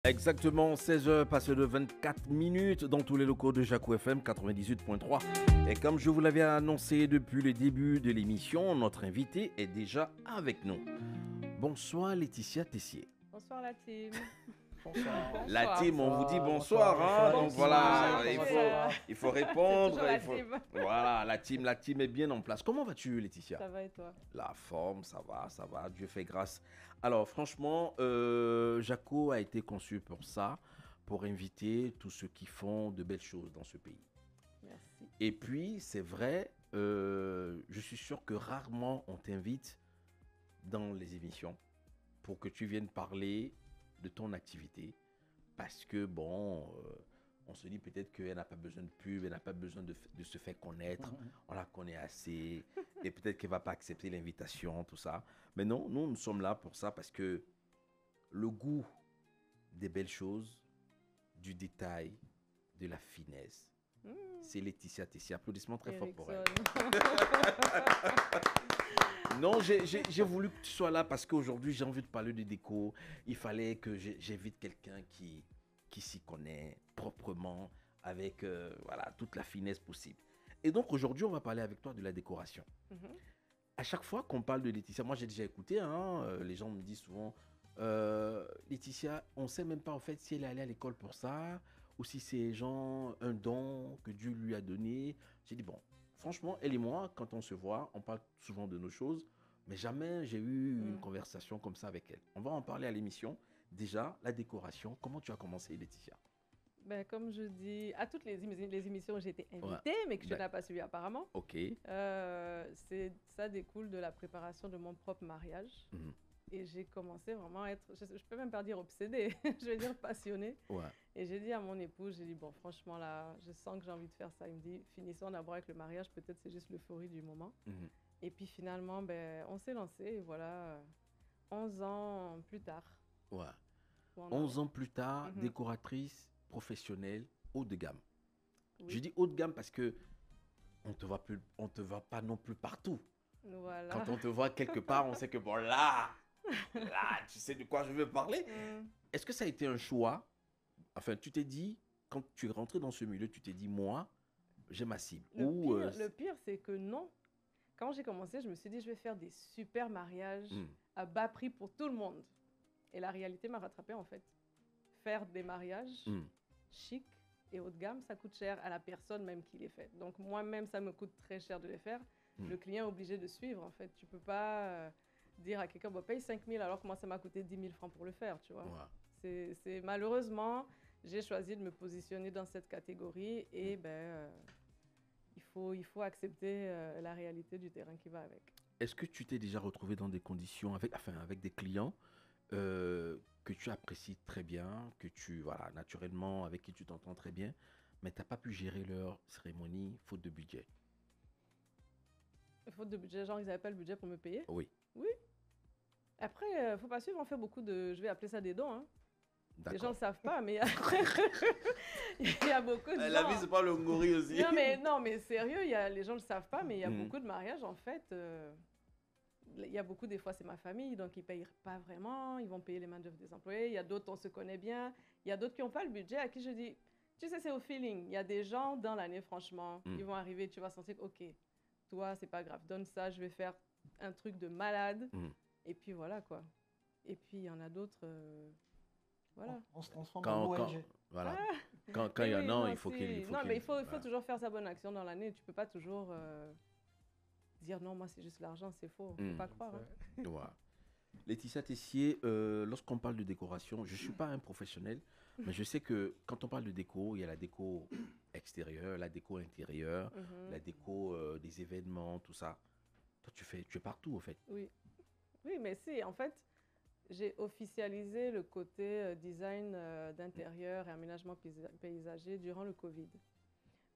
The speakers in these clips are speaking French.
Exactement, 16h passées de 24 minutes dans tous les locaux de Jacou FM 98.3. Et comme je vous l'avais annoncé depuis le début de l'émission, notre invité est déjà avec nous. Bonsoir Laetitia Tessier. Bonsoir la team. Bonsoir. La team, on vous dit bonsoir. bonsoir, Donc voilà, bonsoir. il faut répondre. C'est toujours la il faut- team. Voilà, la team est bien en place. Comment vas-tu Laetitia? Ça va et toi? La forme, ça va, Dieu fait grâce. Alors franchement, Jaco a été conçu pour ça, pour inviter tous ceux qui font de belles choses dans ce pays. Merci. Et puis, c'est vrai, je suis sûr que rarement on t'invite dans les émissions pour que tu viennes parler de ton activité. Parce que, bon, on se dit peut-être qu'elle n'a pas besoin de pub, elle n'a pas besoin de se faire connaître. On la connaît assez. Et peut-être qu'elle ne va pas accepter l'invitation, tout ça. Mais non, nous sommes là pour ça parce que le goût des belles choses, du détail, de la finesse, c'est Laetitia Tessier. Applaudissements très forts pour elle. Non, j'ai voulu que tu sois là parce qu'aujourd'hui, j'ai envie de parler de déco. Il fallait que j'invite quelqu'un qui s'y connaît proprement, avec voilà, toute la finesse possible. Et donc, aujourd'hui, on va parler avec toi de la décoration. À chaque fois qu'on parle de Laetitia, moi, j'ai déjà écouté, hein, les gens me disent souvent, Laetitia, on ne sait même pas en fait si elle est allée à l'école pour ça, ou si c'est genre un don que Dieu lui a donné. J'ai dit, bon, franchement, elle et moi, quand on se voit, on parle souvent de nos choses, mais jamais j'ai eu une conversation comme ça avec elle. On va en parler à l'émission. Déjà, la décoration, comment tu as commencé, Laetitia? Ben, comme je dis, à toutes les émissions où j'ai été invitée, mais que je n'ai pas suivi apparemment, Ok. ça découle de la préparation de mon propre mariage. Et j'ai commencé vraiment à être, je peux même pas dire obsédée, je vais dire passionnée. Ouais. Et j'ai dit à mon époux, j'ai dit, bon, franchement, là, je sens que j'ai envie de faire ça. Il me dit, finissons d'abord avec le mariage, peut-être c'est juste l'euphorie du moment. Et puis finalement, ben, on s'est lancé, et voilà, 11 ans plus tard. Ouais. où on en 11 est. ans plus tard, décoratrice professionnelle haut de gamme. Oui. Je dis haut de gamme parce que on te voit pas non plus partout. Voilà. Quand on te voit quelque part, on sait que bon là, tu sais de quoi je veux parler. Est-ce que ça a été un choix? Enfin, tu t'es dit, quand tu es rentré dans ce milieu, tu t'es dit, moi, j'ai ma cible. Le pire, c'est que non. Quand j'ai commencé, je me suis dit, je vais faire des super mariages à bas prix pour tout le monde. Et la réalité m'a rattrapée, en fait. Faire des mariages chics et haut de gamme, ça coûte cher à la personne même qui les fait. Donc, moi-même, ça me coûte très cher de les faire. Le client est obligé de suivre, en fait. Tu peux pas dire à quelqu'un, bon, paye 5 000 alors que moi, ça m'a coûté 10 000 francs pour le faire, tu vois. Ouais. C'est malheureusement, j'ai choisi de me positionner dans cette catégorie et il faut accepter la réalité du terrain qui va avec. Est-ce que tu t'es déjà retrouvé dans des conditions avec des clients que tu apprécies très bien, que tu, voilà, naturellement, avec qui tu t'entends très bien, mais tu n'as pas pu gérer leur cérémonie faute de budget? Faute de budget, genre ils n'avaient pas le budget pour me payer? Oui. Oui. Après, faut pas suivre, on fait beaucoup de, je vais appeler ça des dons, hein. Les gens ne le savent pas, mais il y a beaucoup de gens. La vie, c'est pas le ngori aussi. Non, mais sérieux, les gens ne le savent pas, mais il y a beaucoup de mariages, en fait. Il y a beaucoup, des fois, c'est ma famille, donc ils ne payent pas vraiment. Ils vont payer les main-d'œuvre des employés. Il y a d'autres, on se connaît bien. Il y a d'autres qui n'ont pas le budget, à qui je dis, tu sais, c'est au feeling. Il y a des gens dans l'année, franchement, ils vont arriver, tu vas sentir, OK, toi, c'est pas grave, donne ça, je vais faire un truc de malade. Et puis voilà, quoi. Et puis, il y en a d'autres... Voilà. On se transforme en ONG. Voilà. Quand il y en a, il faut qu'il Non, mais il faut toujours faire sa bonne action dans l'année. Tu peux pas toujours dire non, moi c'est juste l'argent, c'est faux. Faut pas croire. Hein. Ouais. Laetitia Tessier, lorsqu'on parle de décoration, je ne suis pas un professionnel, mais je sais que quand on parle de déco, il y a la déco extérieure, la déco intérieure, la déco des événements, tout ça. Toi, tu es partout, en fait. Oui. Oui, mais si, en fait, j'ai officialisé le côté design d'intérieur et aménagement paysager durant le Covid.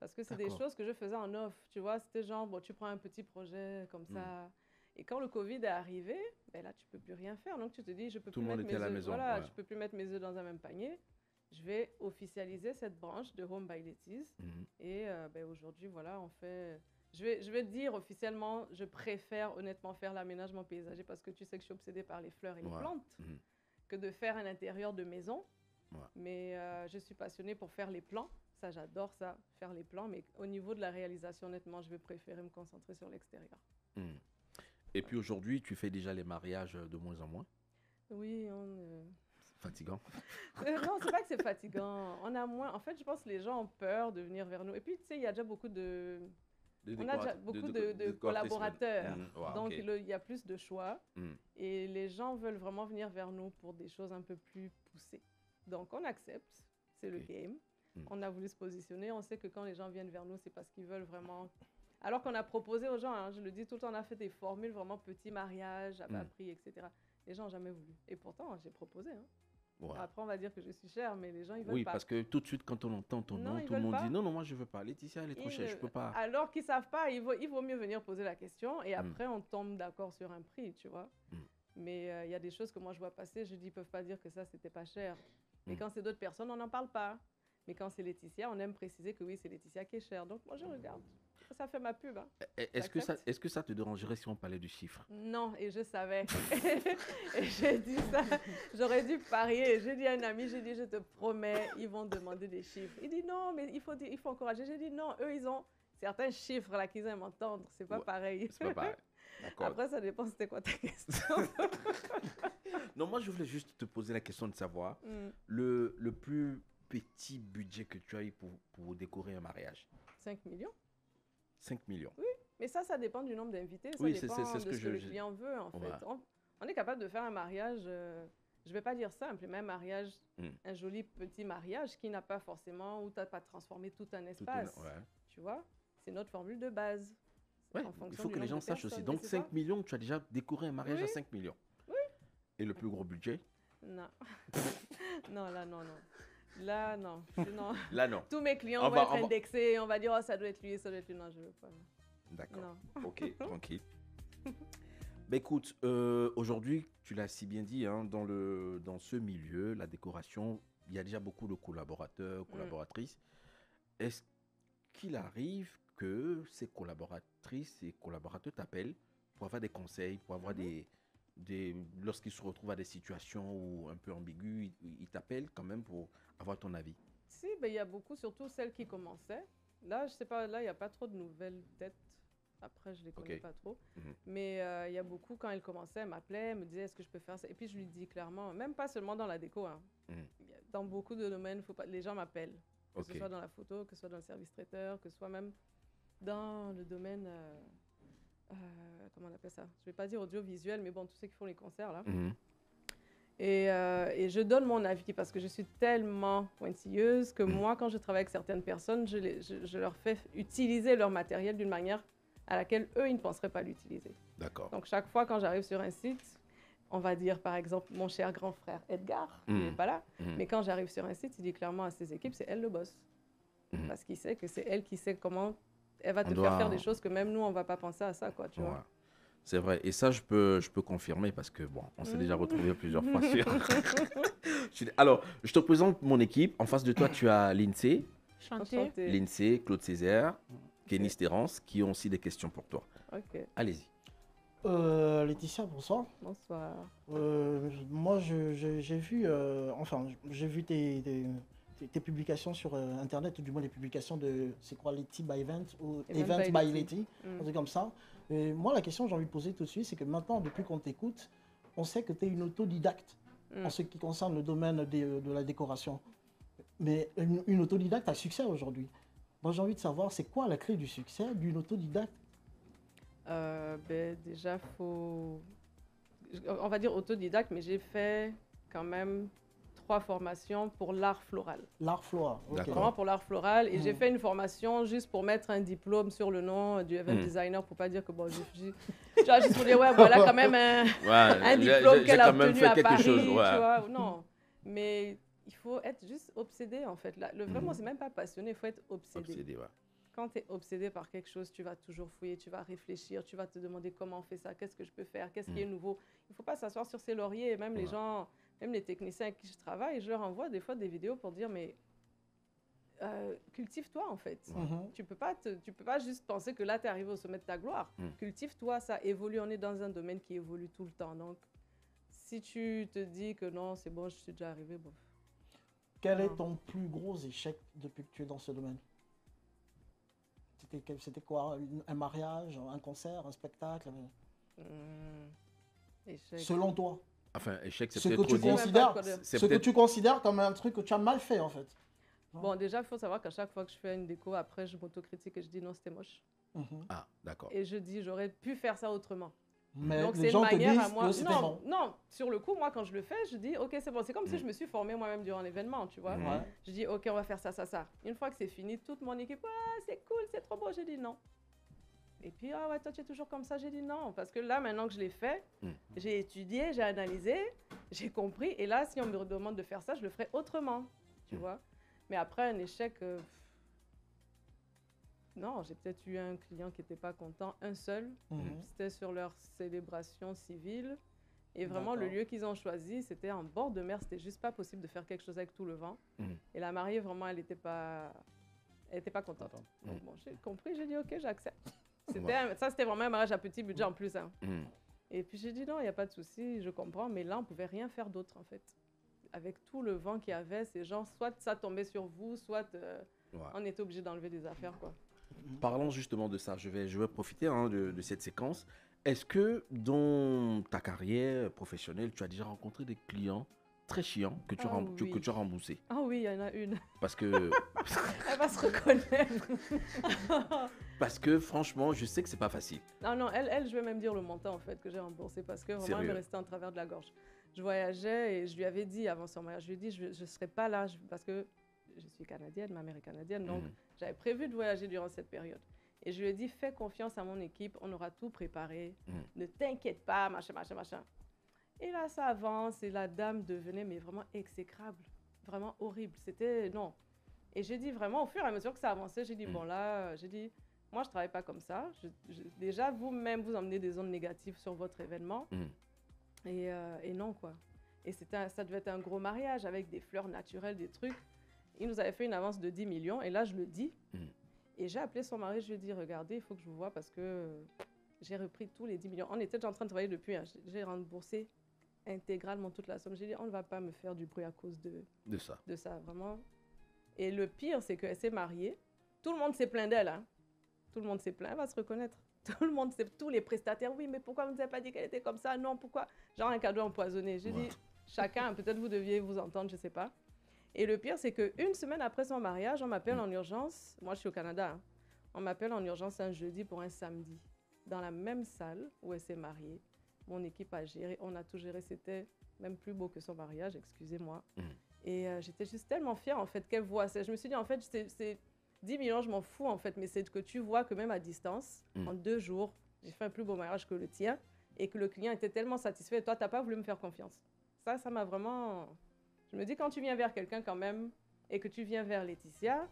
Parce que c'est des choses que je faisais en off, tu vois. C'était genre, bon, tu prends un petit projet comme ça. Et quand le Covid est arrivé, ben là, tu peux plus rien faire. Donc, tu te dis, je peux plus mettre mes œufs. Voilà, je peux plus mettre mes œufs dans un même panier. Je vais officialiser cette branche de Home by Letties. Et aujourd'hui, voilà, on fait... Je vais dire officiellement, je préfère honnêtement faire l'aménagement paysager parce que tu sais que je suis obsédée par les fleurs et les plantes, que de faire un intérieur de maison. Ouais. Mais je suis passionnée pour faire les plans. Ça, j'adore ça, faire les plans. Mais au niveau de la réalisation, honnêtement, je vais préférer me concentrer sur l'extérieur. Et puis aujourd'hui, tu fais déjà les mariages de moins en moins. Oui, Fatigant. non, c'est pas que c'est fatigant. On a moins... En fait, je pense que les gens ont peur de venir vers nous. Et puis, tu sais, il y a déjà beaucoup de... On a déjà beaucoup de collaborateurs. Ouais, Donc, ok. il y a plus de choix. Et les gens veulent vraiment venir vers nous pour des choses un peu plus poussées. Donc, on accepte. C'est le Ok. game. On a voulu se positionner. On sait que quand les gens viennent vers nous, c'est parce qu'ils veulent vraiment... Alors qu'on a proposé aux gens, hein, je le dis tout le temps, on a fait des formules vraiment petits mariages, à bas prix, etc. Les gens n'ont jamais voulu. Et pourtant, j'ai proposé. Hein. Ouais. Après, on va dire que je suis chère, mais les gens, ils veulent Oui, pas. parce que tout de suite, quand on entend ton Non, nom, ils tout le veulent monde pas. dit non, non, moi je veux pas. Laetitia, elle est trop chère, je peux pas. Alors qu'ils savent pas, il vaut mieux venir poser la question et après, on tombe d'accord sur un prix, tu vois. Mais il y a des choses que moi, je vois passer, je dis, ils peuvent pas dire que ça, c'était pas cher. Mais quand c'est d'autres personnes, on n'en parle pas. Mais quand c'est Laetitia, on aime préciser que oui, c'est Laetitia qui est chère. Donc, moi, je regarde. Ça fait ma pub. Hein. Est-ce que ça te dérangerait si on parlait du chiffre? Non, et je savais. Et j'ai dit ça. J'aurais dû parier. J'ai dit à un ami, j'ai dit, je te promets, ils vont demander des chiffres. Il dit non, mais il faut encourager. J'ai dit non, eux, ils ont certains chiffres là qu'ils aiment entendre. C'est pas pareil. C'est pas pareil. D'accord. Après, ça dépend, c'était quoi ta question. Non, moi, je voulais juste te poser la question de savoir le plus petit budget que tu as eu pour décorer un mariage. 5 millions. 5 millions. Oui, mais ça dépend du nombre d'invités. Ça Oui, dépend c'est ce de que ce que le client veut, en fait. On est capable de faire un mariage, je ne vais pas dire simple, mais un mariage, un joli petit mariage qui n'a pas forcément, où tu n'as pas transformé tout un espace. Tu vois, c'est notre formule de base. Ouais, il faut que les gens sachent aussi. Donc, 5 millions, tu as déjà décoré un mariage à 5 millions. Oui. Et le plus gros budget? Non. Non, là, non. Là, non. Là, non. Tous mes clients vont être indexés. On va dire, oh, ça doit être lui, ça doit être lui. Non, je ne veux pas. D'accord. Ok, tranquille. Ben écoute, aujourd'hui, tu l'as si bien dit, hein, dans ce milieu, la décoration, il y a déjà beaucoup de collaborateurs, collaboratrices. Est-ce qu'il arrive que ces collaboratrices et collaborateurs t'appellent pour avoir des conseils, pour avoir lorsqu'ils se retrouvent à des situations où un peu ambiguës, ils t'appellent quand même pour avoir ton avis? Si, ben, il y a beaucoup, surtout celles qui commençaient. Là, je sais pas, là, il n'y a pas trop de nouvelles têtes. Après, je ne les connais pas trop. Mais il y a beaucoup, quand elles commençaient, elles m'appelaient, elles me disaient, est-ce que je peux faire ça? Et puis, je lui dis clairement, même pas seulement dans la déco, hein. Dans beaucoup de domaines, les gens m'appellent. Que ce soit dans la photo, que ce soit dans le service traiteur, que ce soit même dans le domaine... comment on appelle ça? Je ne vais pas dire audiovisuel, mais bon, tous ceux qui font les concerts, là. Et je donne mon avis parce que je suis tellement pointilleuse que moi, quand je travaille avec certaines personnes, je leur fais utiliser leur matériel d'une manière à laquelle eux, ils ne penseraient pas l'utiliser. D'accord. Donc, chaque fois, quand j'arrive sur un site, on va dire, par exemple, mon cher grand frère Edgar, il n'est pas là, mais quand j'arrive sur un site, il dit clairement à ses équipes, c'est elle le boss. Parce qu'il sait que c'est elle qui sait comment elle va te faire des choses que même nous, on ne va pas penser à ça, quoi, tu vois. C'est vrai. Et ça, je peux confirmer parce que, bon, on s'est déjà retrouvés plusieurs fois sur... Alors, je te présente mon équipe. En face de toi, tu as Lindsay. Chantier. Lindsay, Claude Césaire, Kenny Stérance, qui ont aussi des questions pour toi. Ok. Allez-y. Laetitia, bonsoir. Bonsoir. Moi, j'ai vu, j'ai vu tes publications sur Internet, ou du moins les publications de, c'est quoi, Leti by Event ou Event by Leti, un truc comme ça. Et moi, la question que j'ai envie de poser tout de suite, c'est que maintenant, depuis qu'on t'écoute, on sait que tu es une autodidacte en ce qui concerne le domaine de la décoration. Mais une autodidacte a succès aujourd'hui. Moi, j'ai envie de savoir, c'est quoi la clé du succès d'une autodidacte? Déjà, on va dire autodidacte, mais j'ai fait quand même 3 formations pour l'art floral. L'art floral, ok. Vraiment pour l'art floral. Et j'ai fait une formation juste pour mettre un diplôme sur le nom du event designer, pour pas dire que bon, tu vois, juste pour dire, ouais, voilà quand même un diplôme qu'elle a obtenu à Paris, tu vois. Non, mais il faut être juste obsédé, en fait. Là, vraiment, c'est même pas passionné, il faut être obsédé. Quand tu es obsédé par quelque chose, tu vas toujours fouiller, tu vas réfléchir, tu vas te demander comment on fait ça, qu'est-ce que je peux faire, qu'est-ce qui est nouveau. Il ne faut pas s'asseoir sur ses lauriers. Et même les gens, même les techniciens avec qui je travaille, je leur envoie des fois des vidéos pour dire, mais cultive-toi, en fait. Tu peux pas juste penser que là, tu es arrivé au sommet de ta gloire. Cultive-toi, ça évolue. On est dans un domaine qui évolue tout le temps. Donc, si tu te dis que non, c'est bon, je suis déjà arrivé, bon. Quel est ton plus gros échec depuis que tu es dans ce domaine? C'était quoi? Un mariage, un concert, un spectacle? Échec. Selon toi? Enfin, échec, c'est Ce peut-être que tu trop dire. considères, C'est ce que peut-être- tu considères comme un truc que tu as mal fait, en fait. Bon, déjà, il faut savoir qu'à chaque fois que je fais une déco, après, je m'autocritique et je dis non, c'était moche. Ah, d'accord. Et je dis, j'aurais pu faire ça autrement. Mais Donc, les c'est une gens te manière à disent moi. que c'était Non, bon. non, sur le coup, moi, quand je le fais, je dis, ok, c'est bon. C'est comme si je me suis formée moi-même durant l'événement, tu vois. Ouais. Je dis, ok, on va faire ça, ça, ça. Une fois que c'est fini, toute mon équipe, ah, c'est cool, c'est trop beau. J'ai dit non. Et puis, ah ouais, toi, tu es toujours comme ça. J'ai dit non. Parce que là, maintenant que je l'ai fait, j'ai étudié, j'ai analysé, j'ai compris. Et là, si on me demande de faire ça, je le ferai autrement, tu vois. Mais après, un échec, non, j'ai peut-être eu un client qui n'était pas content, un seul. C'était sur leur célébration civile. Et vraiment, le lieu qu'ils ont choisi, c'était en bord de mer. C'était juste pas possible de faire quelque chose avec tout le vent. Et la mariée, vraiment, elle n'était pas contente. Donc, bon, j'ai compris, j'ai dit, OK, j'accepte. Ça, c'était vraiment un mariage à petit budget en plus. Hein. Et puis, j'ai dit, non, il n'y a pas de souci, je comprends. Mais là, on ne pouvait rien faire d'autre, en fait. Avec tout le vent qu'il y avait, ces gens, soit ça tombait sur vous, soit on était obligé d'enlever des affaires, quoi. Parlons justement de ça. Je vais profiter de cette séquence. Est-ce que dans ta carrière professionnelle, tu as déjà rencontré des clients très chiants que tu as remboursés? Ah oui, il y en a une. Parce que... Elle va se reconnaître. Parce que franchement, je sais que c'est pas facile. Non, elle, je vais même dire le montant en fait que j'ai remboursé parce que vraiment, elle me restait en travers de la gorge. Je voyageais et je lui avais dit avant son mariage, je lui ai dit, je ne serai pas là parce que je suis canadienne, ma mère est canadienne, donc j'avais prévu de voyager durant cette période. Et je lui ai dit, fais confiance à mon équipe, on aura tout préparé, ne t'inquiète pas, machin. Et là, ça avance et la dame devenait mais vraiment exécrable, vraiment horrible. C'était, non. Et j'ai dit vraiment, au fur et à mesure que ça avançait, j'ai dit, bon là, j'ai dit, moi je ne travaille pas comme ça. Déjà, vous-même, vous emmenez des ondes négatives sur votre événement. Et non, quoi. Et ça devait être un gros mariage avec des fleurs naturelles, des trucs. Il nous avait fait une avance de 10 millions et là, je le dis. Et j'ai appelé son mari, je lui ai dit, regardez, il faut que je vous voie parce que j'ai repris tous les 10 millions. On était déjà en train de travailler depuis, hein. J'ai remboursé intégralement toute la somme. J'ai dit, on ne va pas me faire du bruit à cause de ça, vraiment. Et le pire, c'est qu'elle s'est mariée. Tout le monde s'est plaint d'elle, hein. Tout le monde s'est plaint, elle va se reconnaître. Tout le monde, tous les prestataires, oui, mais pourquoi vous ne nous avez pas dit qu'elle était comme ça? Non, pourquoi? Genre un cadeau empoisonné. J'ai dit, chacun, peut-être vous deviez vous entendre, je ne sais pas. Et le pire, c'est qu'une semaine après son mariage, on m'appelle en urgence. Moi, je suis au Canada. Hein. On m'appelle en urgence un jeudi pour un samedi. Dans la même salle où elle s'est mariée. Mon équipe a géré. On a tout géré. C'était même plus beau que son mariage, excusez-moi. Et j'étais juste tellement fière, en fait, qu'elle voit ça. Je me suis dit, en fait, c'est 10 millions, je m'en fous, en fait. Mais c'est que tu vois que même à distance, en 2 jours, j'ai fait un plus beau mariage que le tien. Et que le client était tellement satisfait. Et toi, tu n'as pas voulu me faire confiance. Ça m'a vraiment... Je me dis, quand tu viens vers quelqu'un quand même, et que tu viens vers Laetitia,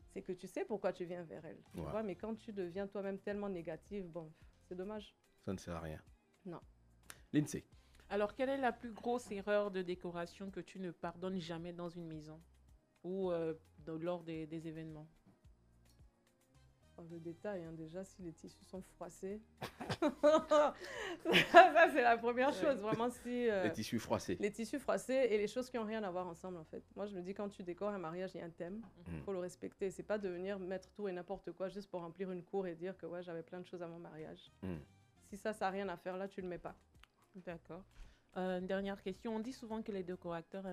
c'est que tu sais pourquoi tu viens vers elle. Tu vois, mais quand tu deviens toi-même tellement négative, bon, c'est dommage. Ça ne sert à rien. Non. Lindsay. Alors, quelle est la plus grosse erreur de décoration que tu ne pardonnes jamais dans une maison ou lors des événements? Le détail, hein, déjà, si les tissus sont froissés. ça c'est la première chose. Vraiment, si... les tissus froissés. Les tissus froissés et les choses qui n'ont rien à voir ensemble, en fait. Moi, je me dis, quand tu décores un mariage, il y a un thème. Il faut le respecter. C'est pas de venir mettre tout et n'importe quoi juste pour remplir une cour et dire que ouais, j'avais plein de choses à mon mariage. Si ça n'a rien à faire là, tu le mets pas. D'accord. Une dernière question. On dit souvent que les décorateurs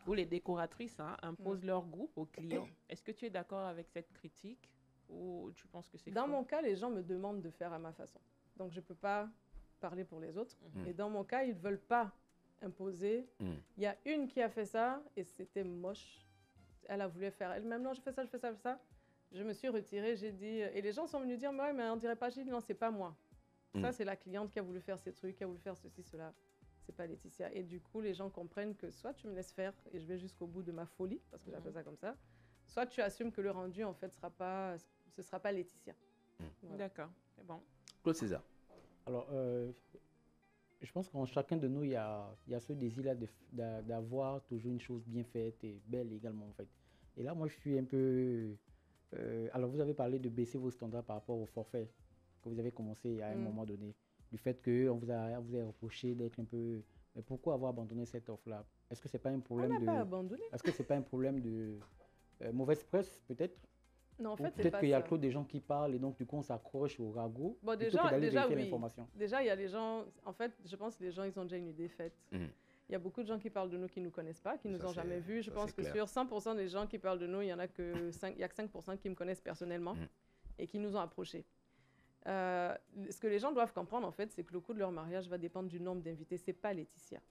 ou les décoratrices imposent leur goût aux clients. Est-ce que tu es d'accord avec cette critique ou tu penses que c'est Dans faux? mon cas, les gens me demandent de faire à ma façon. Donc, je ne peux pas parler pour les autres. Et dans mon cas, ils ne veulent pas imposer. Il y a une qui a fait ça et c'était moche. Elle a voulu faire elle-même. Non, je fais ça. Je me suis retirée, j'ai dit... Et les gens sont venus dire, mais on dirait pas, j'ai dit, non, c'est pas moi. Ça, c'est la cliente qui a voulu faire ces trucs, qui a voulu faire ceci, cela. C'est pas Laetitia. Et du coup, les gens comprennent que soit tu me laisses faire et je vais jusqu'au bout de ma folie, parce que j'appelle ça comme ça, soit tu assumes que le rendu, en fait, ce sera pas Laetitia. Voilà. D'accord, c'est bon. Claude César. Alors, je pense qu'en chacun de nous, il y a ce désir-là d'avoir toujours une chose bien faite et belle également, en fait. Et là, moi, je suis un peu... alors, vous avez parlé de baisser vos standards par rapport au forfait que vous avez commencé à un moment donné. Du fait qu'on vous a reproché d'être un peu... Mais pourquoi avoir abandonné cette offre-là? est-ce que c'est pas un On problème n'a pas abandonné. Est-ce que c'est pas un problème de mauvaise presse, peut-être? Non, en Ou fait, c'est peut-être pas qu'il y a ça. trop de gens qui parlent et donc du coup on s'accroche au ragot Bon, plutôt que d'aller vérifier l'information. Déjà, il y a les gens, en fait, je pense que les gens, ils ont déjà une idée faite. Il y a beaucoup de gens qui parlent de nous qui ne nous connaissent pas, qui ne nous ont jamais vus. Je pense que sur 100% des gens qui parlent de nous, il y en a que 5% qui me connaissent personnellement et qui nous ont approchés. Ce que les gens doivent comprendre, en fait, c'est que le coût de leur mariage va dépendre du nombre d'invités. Ce n'est pas Laetitia.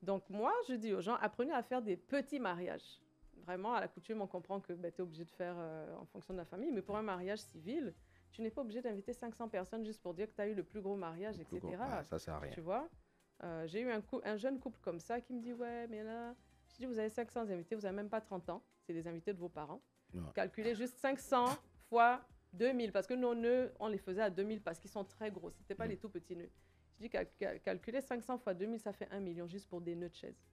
Donc, moi, je dis aux gens, apprenez à faire des petits mariages. Vraiment, à la coutume, on comprend que tu es obligé de faire en fonction de la famille. Mais pour un mariage civil, tu n'es pas obligé d'inviter 500 personnes juste pour dire que tu as eu le plus gros mariage, etc. Ça sert à rien. Tu vois, j'ai eu un jeune couple comme ça qui me dit, ouais, mais là, je dis, vous avez 500 invités, vous n'avez même pas 30 ans. C'est les invités de vos parents. Calculez juste 500 fois 2000, parce que nos nœuds, on les faisait à 2000 parce qu'ils sont très gros. Ce n'étaient pas les tout petits nœuds. Je dis, calculez 500 fois 2000, ça fait 1 million juste pour des nœuds de chaises.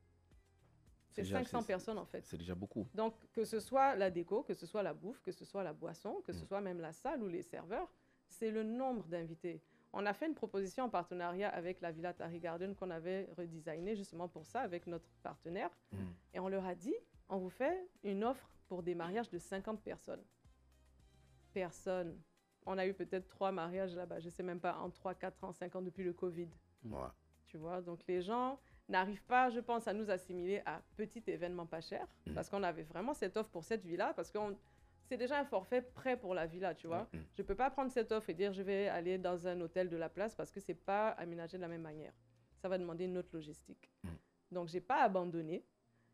C'est 500 personnes, en fait. C'est déjà beaucoup. Donc, que ce soit la déco, que ce soit la bouffe, que ce soit la boisson, que ce soit même la salle ou les serveurs, c'est le nombre d'invités. On a fait une proposition en partenariat avec la Villa Tari Garden qu'on avait redesigné justement pour ça avec notre partenaire. Et on leur a dit, on vous fait une offre pour des mariages de 50 personnes. Personne. On a eu peut-être 3 mariages là-bas, je ne sais même pas, en 3, 4 ans, 5 ans depuis le Covid. Tu vois, donc les gens n'arrivent pas, je pense, à nous assimiler à petit événement pas cher, parce qu'on avait vraiment cette offre pour cette villa, parce que c'est déjà un forfait prêt pour la villa, tu vois. Je ne peux pas prendre cette offre et dire je vais aller dans un hôtel de la place parce que ce n'est pas aménagé de la même manière. Ça va demander une autre logistique. Donc, je n'ai pas abandonné.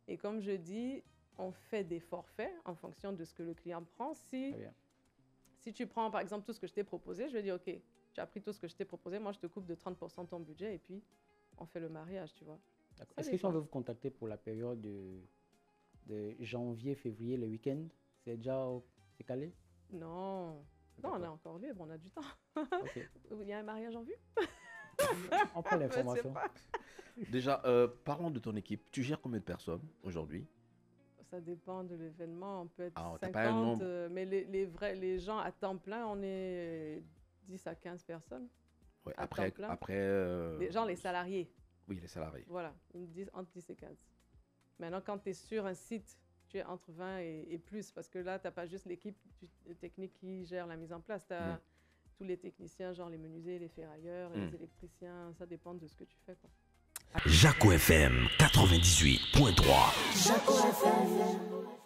Et comme je dis, on fait des forfaits en fonction de ce que le client prend. Si tu prends, par exemple, tout ce que je t'ai proposé, je vais dire, OK, tu as pris tout ce que je t'ai proposé, moi, je te coupe de 30% ton budget et puis on fait le mariage, tu vois. Est-ce que si on veut vous contacter pour la période de janvier, février, le week-end, c'est calé? Non, on est encore libre, on a du temps. Il y a un mariage en vue? On prend l'information. Déjà, parlons de ton équipe. Tu gères combien de personnes aujourd'hui? Ça dépend de l'événement. On peut être 50, pas un nombre. Mais les gens à temps plein, on est 10 à 15 personnes. Ouais, après les salariés. Oui, les salariés. Voilà, entre 10 et 15. Maintenant, quand tu es sur un site, tu es entre 20 et plus, parce que là, tu n'as pas juste l'équipe technique qui gère la mise en place. Tu as tous les techniciens, genre les menuisiers, les ferrailleurs, les électriciens. Ça dépend de ce que tu fais, quoi. Jaco FM 98.3. Jaco FM.